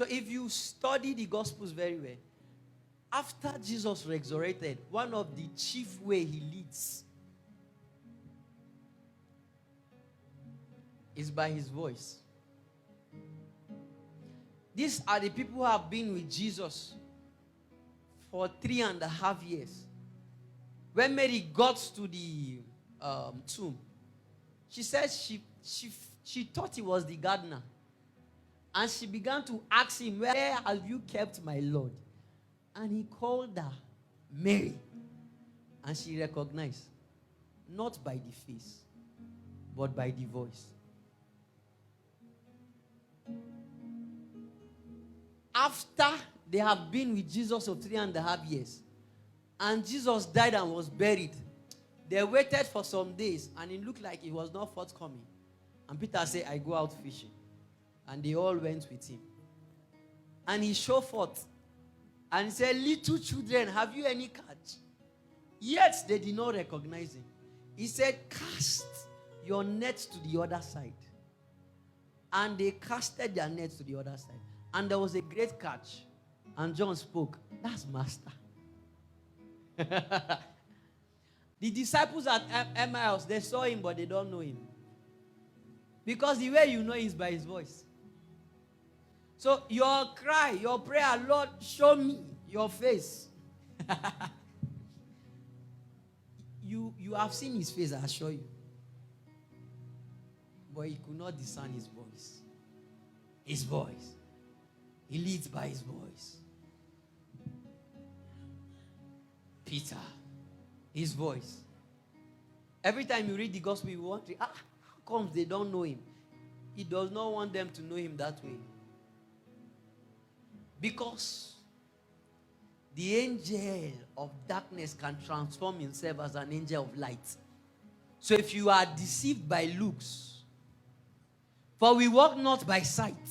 So if you study the Gospels very well, after Jesus resurrected, one of the chief way he leads is by his voice. These are the people who have been with Jesus for 3.5 years. When Mary got to the tomb, she said she thought he was the gardener. And she began to ask him, where have you kept my Lord? And he called her Mary. And she recognized, not by the face, but by the voice. After they have been with Jesus for 3.5 years, and Jesus died and was buried, they waited for some days, and it looked like he was not forthcoming. And Peter said, I go out fishing. And they all went with him. And he showed forth. And he said, little children, have you any catch? Yet they did not recognize him. He said, cast your nets to the other side. And they casted their nets to the other side. And there was a great catch. And John spoke. That's Master. The disciples at Emmaus, they saw him, but they don't know him. Because the way you know him is by his voice. So your cry, your prayer, Lord, show me your face. You have seen his face, I assure you. But he could not discern his voice. His voice. He leads by his voice. Peter, his voice. Every time you read the gospel, you wonder, how comes they don't know him? He does not want them to know him that way. Because the angel of darkness can transform himself as an angel of light. So if you are deceived by looks, for we walk not by sight,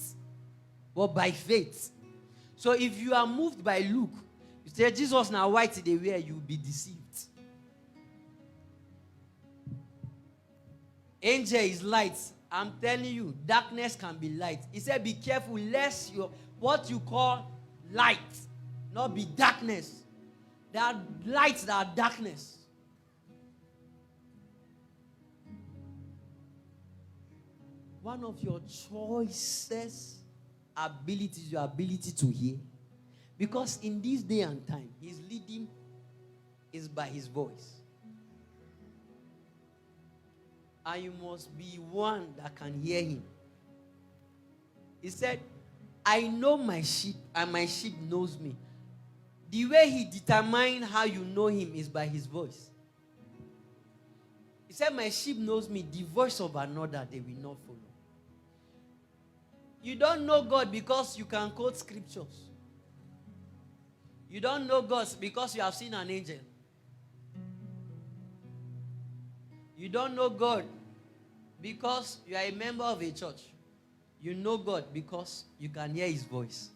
but by faith. So if you are moved by look, you say, Jesus now white they wear, you will be deceived. Angel is light. I'm telling you, darkness can be light. He said, be careful lest what you call light not be darkness. There are lights that are darkness. One of your choicest abilities, your ability to hear. Because in this day and time, his leading is by his voice. And you must be one that can hear him. He said, I know my sheep, and my sheep knows me. The way he determines how you know him is by his voice. He said, my sheep knows me, the voice of another they will not follow. You don't know God because you can quote scriptures. You don't know God because you have seen an angel. You don't know God because you are a member of a church. You know God because you can hear his voice.